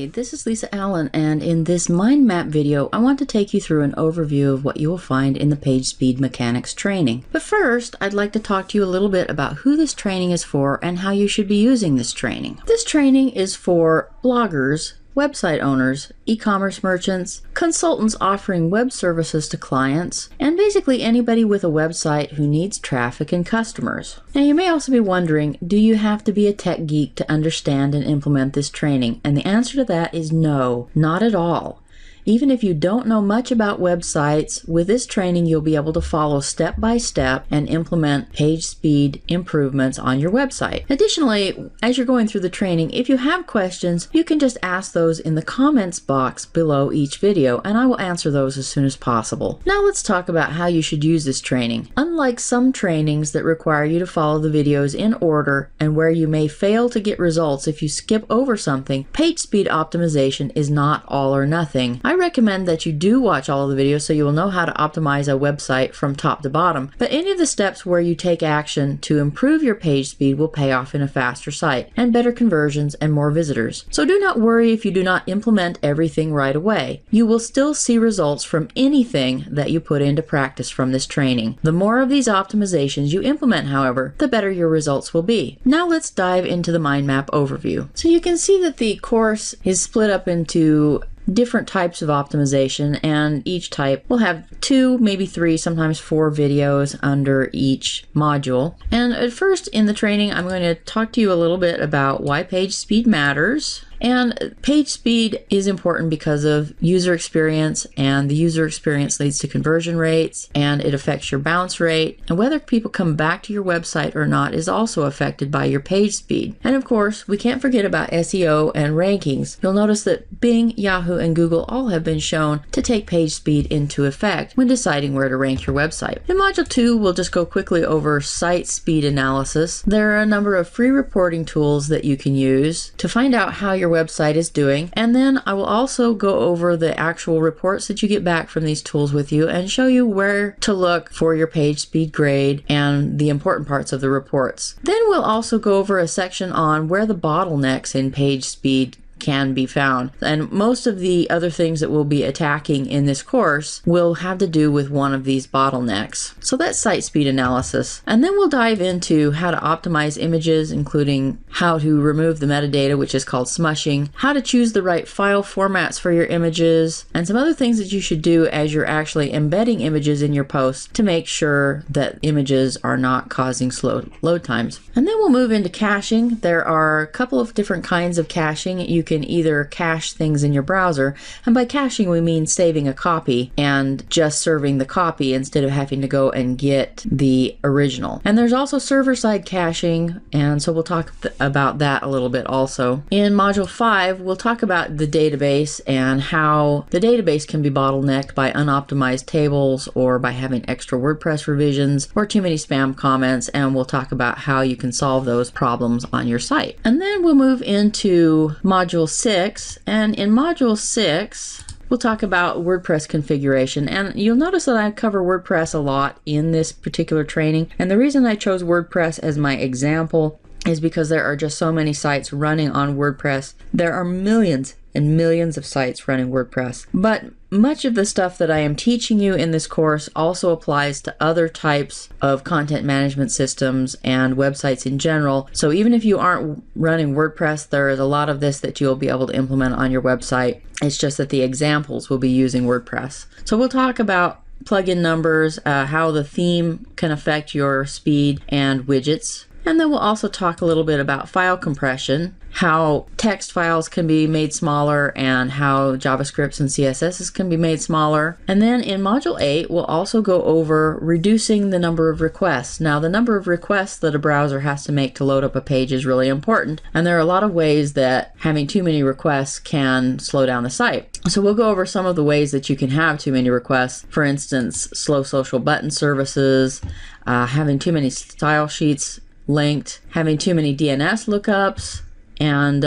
Hi, this is Lisa Allen, and in this mind map video I want to take you through an overview of what you will find in the page speed mechanics training. But first, I'd like to talk to you a little bit about who this training is for and how you should be using this training. This training is for bloggers, website owners, e-commerce merchants, consultants offering web services to clients, and basically anybody with a website who needs traffic and customers. Now you may also be wondering, do you have to be a tech geek to understand and implement this training? And the answer to that is no, not at all. Even if you don't know much about websites, with this training you'll be able to follow step by step and implement page speed improvements on your website. Additionally, as you're going through the training, if you have questions, you can just ask those in the comments box below each video, and I will answer those as soon as possible. Now let's talk about how you should use this training. Unlike some trainings that require you to follow the videos in order and where you may fail to get results if you skip over something, page speed optimization is not all or nothing. I recommend that you do watch all of the videos so you will know how to optimize a website from top to bottom, but any of the steps where you take action to improve your page speed will pay off in a faster site and better conversions and more visitors. So do not worry if you do not implement everything right away. You will still see results from anything that you put into practice from this training. The more of these optimizations you implement, however, the better your results will be. Now let's dive into the mind map overview. So you can see that the course is split up into different types of optimization, and each type will have 2, maybe 3, sometimes 4 videos under each module. And at first in the training I'm going to talk to you a little bit about why page speed matters. And page speed is important because of user experience, and the user experience leads to conversion rates, and it affects your bounce rate, and whether people come back to your website or not is also affected by your page speed. And of course, we can't forget about SEO and rankings. You'll notice that Bing, Yahoo, and Google all have been shown to take page speed into effect when deciding where to rank your website. In Module 2, we'll just go quickly over site speed analysis. There are a number of free reporting tools that you can use to find out how your website is doing, and then I will also go over the actual reports that you get back from these tools with you and show you where to look for your page speed grade and the important parts of the reports. Then we'll also go over a section on where the bottlenecks in page speed can be found, and most of the other things that we'll be attacking in this course will have to do with one of these bottlenecks. So that's site speed analysis, and then we'll dive into how to optimize images, including how to remove the metadata, which is called smushing, how to choose the right file formats for your images, and some other things that you should do as you're actually embedding images in your posts to make sure that images are not causing slow load times. And then we'll move into caching. There are a couple of different kinds of caching. You can either cache things in your browser, and by caching we mean saving a copy and just serving the copy instead of having to go and get the original. And there's also server-side caching, and so we'll talk about that a little bit also. In Module 5, we'll talk about the database and how the database can be bottlenecked by unoptimized tables or by having extra WordPress revisions or too many spam comments, and we'll talk about how you can solve those problems on your site. And then we'll move into Module 6, and in Module 6 we'll talk about WordPress configuration, and you'll notice that I cover WordPress a lot in this particular training, and the reason I chose WordPress as my example is because there are just so many sites running on WordPress. There are millions and millions of sites running WordPress, but much of the stuff that I am teaching you in this course also applies to other types of content management systems and websites in general. So even if you aren't running WordPress, there is a lot of this that you'll be able to implement on your website. It's just that the examples will be using WordPress. So we'll talk about plugin numbers, how the theme can affect your speed and widgets. And then we'll also talk a little bit about file compression, how text files can be made smaller, and how JavaScripts and CSSs can be made smaller. And then in Module 8, we'll also go over reducing the number of requests. Now, the number of requests that a browser has to make to load up a page is really important, and there are a lot of ways that having too many requests can slow down the site. So we'll go over some of the ways that you can have too many requests. For instance, slow social button services, having too many style sheets linked, having too many DNS lookups, and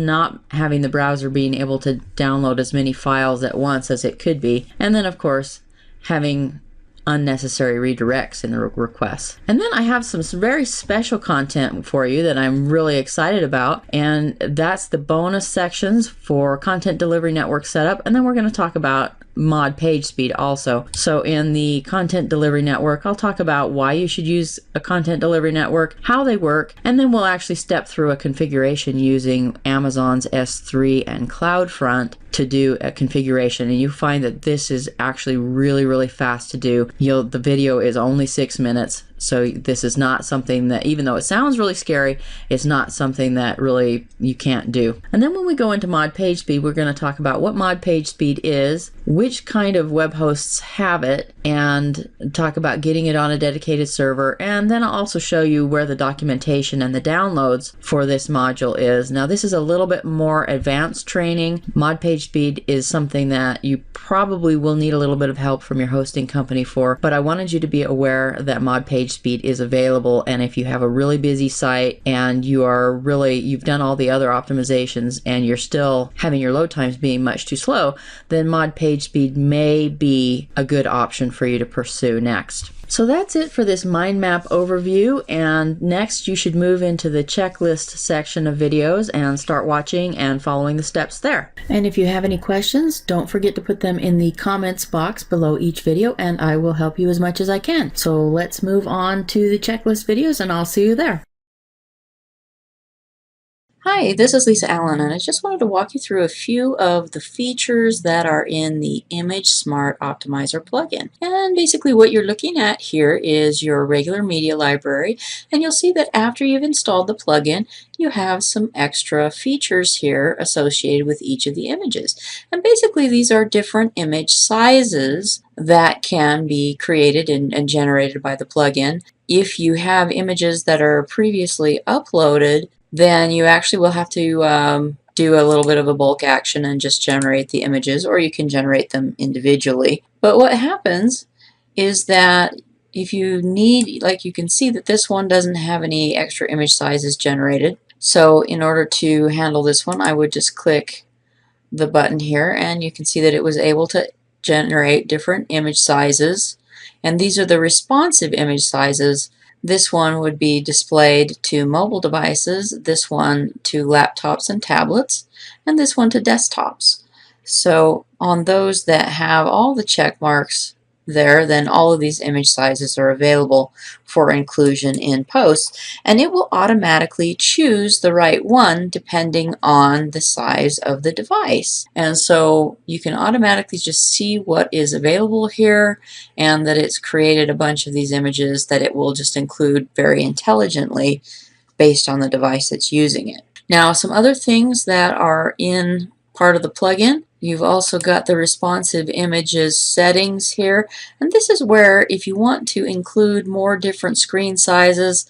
not having the browser being able to download as many files at once as it could be. And then of course having unnecessary redirects in the requests. And then I have some very special content for you that I'm really excited about, and that's the bonus sections for Content Delivery Network setup. And then we're going to talk about mod page speed also. So in the Content Delivery Network, I'll talk about why you should use a Content Delivery Network, how they work, and then we'll actually step through a configuration using Amazon's S3 and CloudFront to do a configuration. And you find that this is actually really fast to do. The video is only 6 minutes. So this is not something that, even though it sounds really scary, it's not something that really you can't do. And then when we go into mod page speed, we're going to talk about what mod page speed is, which kind of web hosts have it, and talk about getting it on a dedicated server. And then I'll also show you where the documentation and the downloads for this module is. Now this is a little bit more advanced training. Mod page speed is something that you probably will need a little bit of help from your hosting company for, but I wanted you to be aware that mod page speed is available. And if you have a really busy site and you've done all the other optimizations and you're still having your load times being much too slow, then mod page speed may be a good option for you to pursue next. So that's it for this mind map overview, and next you should move into the checklist section of videos and start watching and following the steps there. And if you have any questions, don't forget to put them in the comments box below each video, and I will help you as much as I can. So let's move on to the checklist videos, and I'll see you there. Hi, this is Lisa Allen, and I just wanted to walk you through a few of the features that are in the Image Smart Optimizer plugin. And basically what you're looking at here is your regular media library, and you'll see that after you've installed the plugin, you have some extra features here associated with each of the images. And basically these are different image sizes that can be created and generated by the plugin. If you have images that are previously uploaded, then you actually will have to do a little bit of a bulk action and just generate the images, or you can generate them individually. But what happens is that if you need, like you can see that this one doesn't have any extra image sizes generated. So in order to handle this one, I would just click the button here, and you can see that it was able to generate different image sizes. And these are the responsive image sizes. This one would be displayed to mobile devices, this one to laptops and tablets, and this one to desktops. So on those that have all the check marks there, then all of these image sizes are available for inclusion in posts, and it will automatically choose the right one depending on the size of the device. And so you can automatically just see what is available here, and that it's created a bunch of these images that it will just include very intelligently based on the device that's using it. Now, some other things that are in part of the plugin: you've also got the responsive images settings here, and this is where if you want to include more different screen sizes,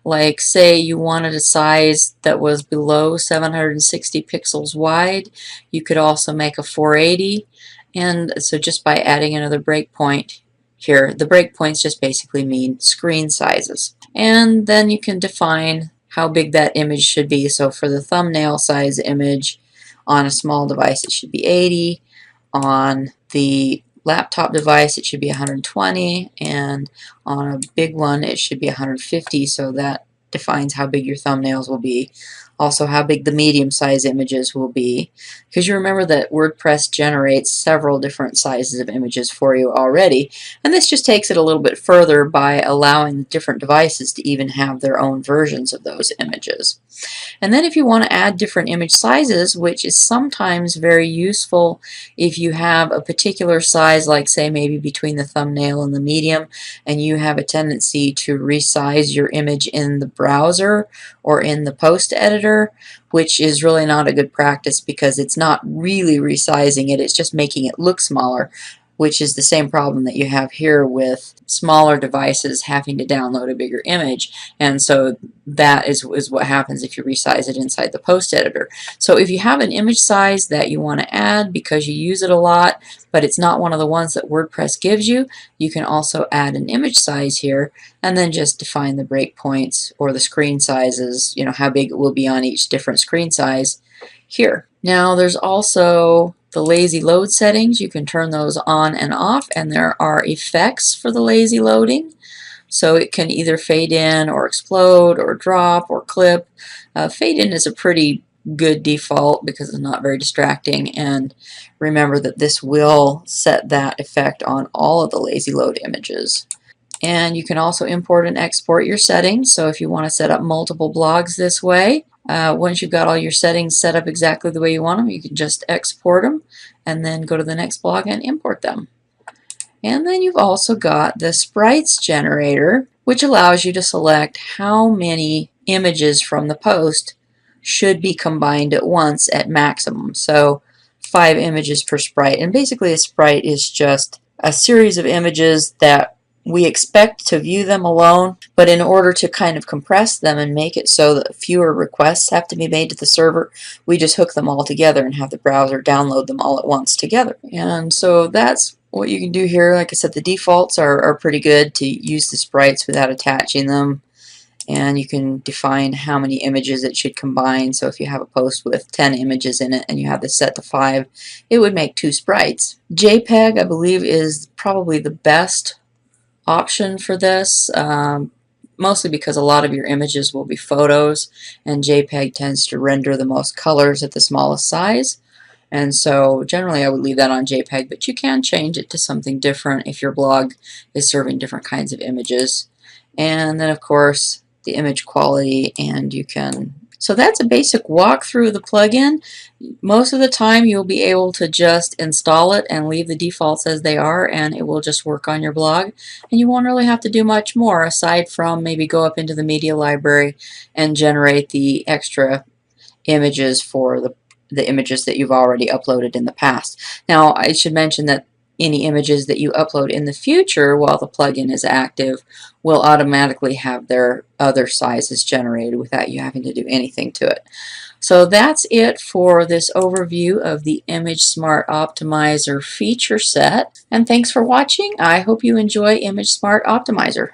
like say you wanted a size that was below 760 pixels wide, you could also make a 480. And so just by adding another breakpoint here, the breakpoints just basically mean screen sizes. And then you can define how big that image should be. So for the thumbnail size image, on a small device it should be 80, on the laptop device it should be 120, and on a big one it should be 150, so that defines how big your thumbnails will be. Also how big the medium size images will be, because you remember that WordPress generates several different sizes of images for you already, and this just takes it a little bit further by allowing different devices to even have their own versions of those images. And then if you want to add different image sizes, which is sometimes very useful if you have a particular size, like say maybe between the thumbnail and the medium, and you have a tendency to resize your image in the browser or in the post editor, which is really not a good practice because it's not really resizing it, it's just making it look smaller, which is the same problem that you have here with smaller devices having to download a bigger image. And so that is what happens if you resize it inside the post editor. So if you have an image size that you want to add because you use it a lot, but it's not one of the ones that WordPress gives you, you can also add an image size here and then just define the breakpoints or the screen sizes, how big it will be on each different screen size here. Now there's also the lazy load settings, you can turn those on and off, and there are effects for the lazy loading. So it can either fade in or explode or drop or clip. Fade in is a pretty good default because it's not very distracting, and remember that this will set that effect on all of the lazy load images. And you can also import and export your settings. So if you want to set up multiple blogs this way, once you've got all your settings set up exactly the way you want them, you can just export them and then go to the next blog and import them. And then you've also got the sprites generator, which allows you to select how many images from the post should be combined at once at maximum. So 5 images per sprite. And basically a sprite is just a series of images that we expect to view them alone, but in order to kind of compress them and make it so that fewer requests have to be made to the server, we just hook them all together and have the browser download them all at once together. And so that's what you can do here. Like I said, the defaults are pretty good to use the sprites without attaching them, and you can define how many images it should combine. So if you have a post with 10 images in it and you have this set to 5, it would make 2 sprites. JPEG, I believe, is probably the best option for this, mostly because a lot of your images will be photos, and JPEG tends to render the most colors at the smallest size. And so generally I would leave that on JPEG, but you can change it to something different if your blog is serving different kinds of images. And then of course the image quality, and you can... So that's a basic walkthrough of the plugin. Most of the time you'll be able to just install it and leave the defaults as they are, and it will just work on your blog. And you won't really have to do much more aside from maybe go up into the media library and generate the extra images for the images that you've already uploaded in the past. Now I should mention that any images that you upload in the future while the plugin is active will automatically have their other sizes generated without you having to do anything to it. So that's it for this overview of the Image Smart Optimizer feature set. And thanks for watching. I hope you enjoy Image Smart Optimizer.